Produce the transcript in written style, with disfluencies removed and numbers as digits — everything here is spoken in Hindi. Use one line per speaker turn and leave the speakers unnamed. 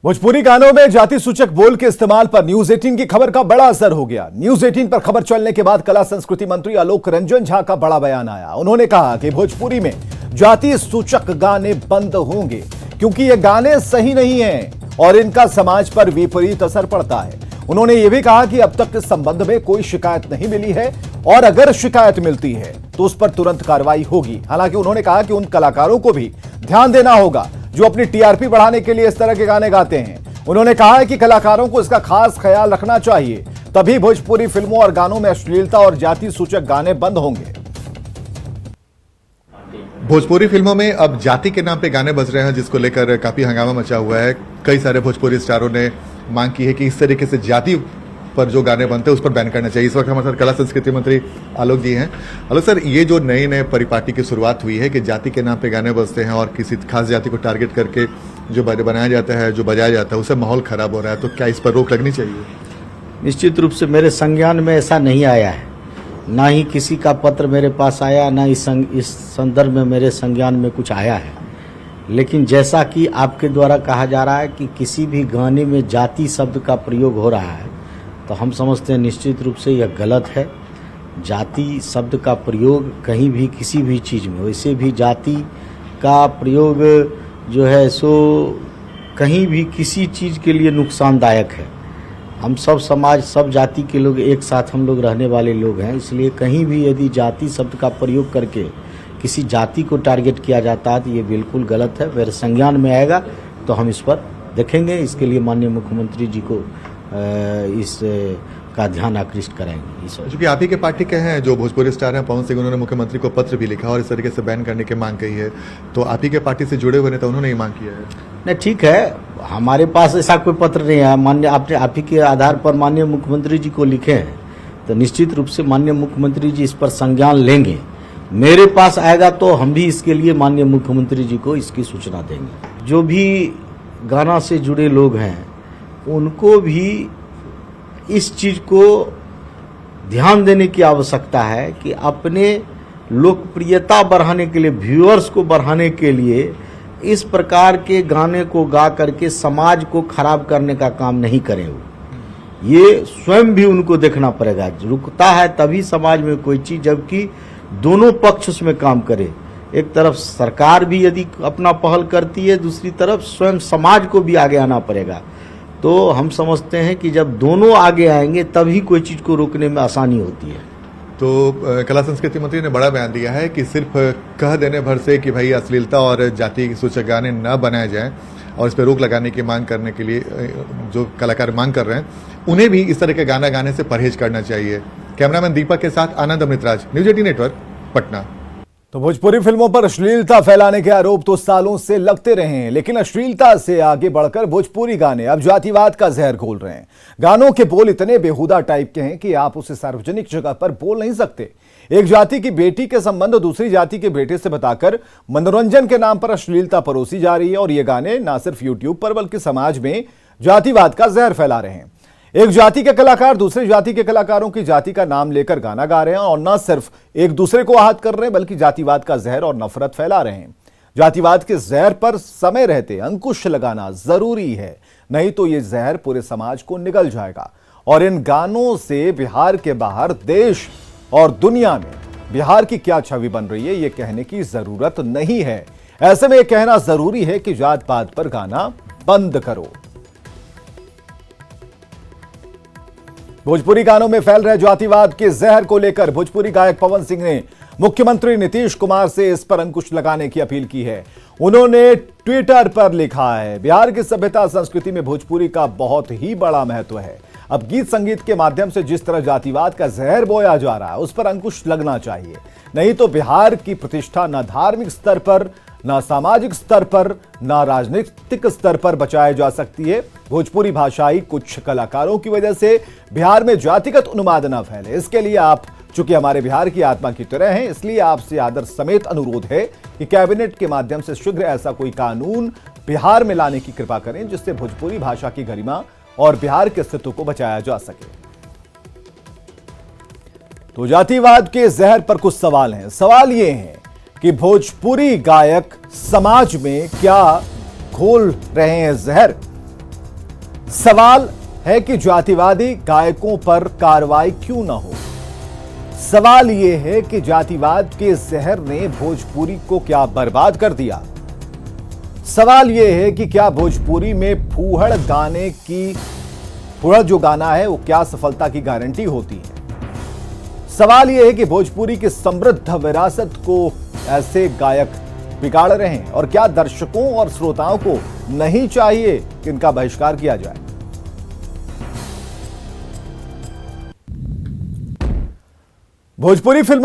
भोजपुरी गानों में जाति सूचक बोल के इस्तेमाल पर न्यूज 18 की खबर का बड़ा असर हो गया। न्यूज 18 पर खबर चलने के बाद कला संस्कृति मंत्री आलोक रंजन झा का बड़ा बयान आया। उन्होंने कहा कि भोजपुरी में जाति सूचक गाने बंद होंगे क्योंकि ये गाने सही नहीं हैं और इनका समाज पर विपरीत असर पड़ता है। उन्होंने ये भी कहा कि अब तक इस संबंध में कोई शिकायत नहीं मिली है और अगर शिकायत मिलती है तो उस पर तुरंत कार्रवाई होगी। हालांकि उन्होंने कहा कि उन कलाकारों को भी ध्यान देना होगा जो अपनी टीआरपी बढ़ाने के लिए इस तरह के गाने गाते हैं। उन्होंने कहा है कि कलाकारों को इसका खास ख्याल रखना चाहिए, तभी भोजपुरी फिल्मों और गानों में अश्लीलता और जाति सूचक गाने बंद होंगे।
भोजपुरी फिल्मों में अब जाति के नाम पे गाने बज रहे हैं, जिसको लेकर काफी हंगामा मचा हुआ है। कई सारे भोजपुरी स्टारों ने मांग की है कि इस तरीके से जाति पर जो गाने बनते हैं उस पर बैन करना चाहिए। इस वक्त हमारे साथ कला संस्कृति मंत्री आलोक जी हैं। आलोक सर, ये जो नई नए परिपाटी की शुरुआत हुई है कि जाति के नाम पे गाने बजते हैं और किसी खास जाति को टारगेट करके जो बनाया जाता है, जो बजाया जाता है, उससे माहौल खराब हो रहा है, तो क्या इस पर रोक लगनी चाहिए?
निश्चित रूप से मेरे संज्ञान में ऐसा नहीं आया है, ना ही किसी का पत्र मेरे पास आया, ना इस संदर्भ में मेरे संज्ञान में कुछ आया है। लेकिन जैसा कि आपके द्वारा कहा जा रहा है कि किसी भी गाने में जाति शब्द का प्रयोग हो रहा है, तो हम समझते हैं निश्चित रूप से यह गलत है। जाति शब्द का प्रयोग कहीं भी किसी भी चीज़ में, वैसे भी जाति का प्रयोग जो है सो कहीं भी किसी चीज़ के लिए नुकसानदायक है। हम सब समाज, सब जाति के लोग एक साथ हम लोग रहने वाले लोग हैं, इसलिए कहीं भी यदि जाति शब्द का प्रयोग करके किसी जाति को टारगेट किया जाता है तो ये बिल्कुल गलत है। मेरे संज्ञान में आएगा तो हम इस पर देखेंगे, इसके लिए माननीय मुख्यमंत्री जी को इस का ध्यान आकृष्ट करेंगे।
क्योंकि आप ही के पार्टी के हैं जो भोजपुरी स्टार हैं पवन सिंह, उन्होंने मुख्यमंत्री को पत्र भी लिखा और इस तरीके से बैन करने की मांग की है, तो आप ही के पार्टी से जुड़े हुए नेता उन्होंने ये मांग किया है।
नहीं, ठीक है, हमारे पास ऐसा कोई पत्र नहीं है। माननीय आपने आप ही के आधार पर माननीय मुख्यमंत्री जी को लिखे हैं, तो निश्चित रूप से माननीय मुख्यमंत्री जी इस पर संज्ञान लेंगे। मेरे पास आएगा तो हम भी इसके लिए माननीय मुख्यमंत्री जी को इसकी सूचना देंगे। जो भी गाना से जुड़े लोग हैं उनको भी इस चीज को ध्यान देने की आवश्यकता है कि अपने लोकप्रियता बढ़ाने के लिए, व्यूअर्स को बढ़ाने के लिए इस प्रकार के गाने को गा करके समाज को खराब करने का काम नहीं करें। वो ये स्वयं भी उनको देखना पड़ेगा। रुकता है तभी समाज में कोई चीज, जबकि दोनों पक्ष उसमें काम करे। एक तरफ सरकार भी यदि अपना पहल करती है, दूसरी तरफ स्वयं समाज को भी आगे आना पड़ेगा। तो हम समझते हैं कि जब दोनों आगे आएंगे तभी कोई चीज को रोकने में आसानी होती है।
तो कला संस्कृति मंत्री ने बड़ा बयान दिया है कि सिर्फ कह देने भर से कि भाई अश्लीलता और जाति सूचक गाने न बनाए जाएं और इस पर रोक लगाने की मांग करने के लिए जो कलाकार मांग कर रहे हैं उन्हें भी इस तरह के गाना गाने से परहेज करना चाहिए। कैमरामैन दीपक के साथ आनंद अमृतराज, न्यूज 18 नेटवर्क, पटना।
तो भोजपुरी फिल्मों पर अश्लीलता फैलाने के आरोप तो सालों से लगते रहे हैं, लेकिन अश्लीलता से आगे बढ़कर भोजपुरी गाने अब जातिवाद का जहर घोल रहे हैं। गानों के बोल इतने बेहुदा टाइप के हैं कि आप उसे सार्वजनिक जगह पर बोल नहीं सकते। एक जाति की बेटी के संबंध दूसरी जाति के बेटे से बताकर मनोरंजन के नाम पर अश्लीलता परोसी जा रही है और ये गाने न सिर्फ यूट्यूब पर बल्कि समाज में जातिवाद का जहर फैला रहे हैं। एक जाति के कलाकार दूसरे जाति के कलाकारों की जाति का नाम लेकर गाना गा रहे हैं और न सिर्फ एक दूसरे को आहत कर रहे हैं बल्कि जातिवाद का जहर और नफरत फैला रहे हैं। जातिवाद के जहर पर समय रहते अंकुश लगाना जरूरी है, नहीं तो यह जहर पूरे समाज को निगल जाएगा। और इन गानों से बिहार के बाहर देश और दुनिया में बिहार की क्या छवि बन रही है यह कहने की जरूरत नहीं है। ऐसे में यह कहना जरूरी है कि जात पात पर गाना बंद करो। भोजपुरी गानों में फैल रहे जातिवाद के जहर को लेकर भोजपुरी गायक पवन सिंह ने मुख्यमंत्री नीतीश कुमार से इस पर अंकुश लगाने की अपील की है। उन्होंने ट्विटर पर लिखा है, बिहार की सभ्यता संस्कृति में भोजपुरी का बहुत ही बड़ा महत्व है। अब गीत संगीत के माध्यम से जिस तरह जातिवाद का जहर बोया जा रहा है उस पर अंकुश लगना चाहिए, नहीं तो बिहार की प्रतिष्ठा न धार्मिक स्तर पर, न सामाजिक स्तर पर, न राजनीतिक स्तर पर बचाई जा सकती है। भोजपुरी भाषाई कुछ कलाकारों की वजह से बिहार में जातिगत उन्माद न फैले, इसके लिए आप चूंकि हमारे बिहार की आत्मा की तरह हैं, इसलिए आपसे आदर समेत अनुरोध है कि कैबिनेट के माध्यम से शीघ्र ऐसा कोई कानून बिहार में लाने की कृपा करें जिससे भोजपुरी भाषा की गरिमा और बिहार के अस्तित्व को बचाया जा सके। तो जातिवाद के जहर पर कुछ सवाल हैं। सवाल ये हैं कि भोजपुरी गायक समाज में क्या घोल रहे हैं जहर। सवाल है कि जातिवादी गायकों पर कार्रवाई क्यों न हो। सवाल यह है कि जातिवाद के जहर ने भोजपुरी को क्या बर्बाद कर दिया। सवाल यह है कि क्या भोजपुरी में फूहड़ जो गाना है वो क्या सफलता की गारंटी होती है। सवाल यह है कि भोजपुरी की समृद्ध विरासत को ऐसे गायक बिगाड़ रहे हैं और क्या दर्शकों और श्रोताओं को नहीं चाहिए कि इनका बहिष्कार किया जाए। भोजपुरी फिल्मों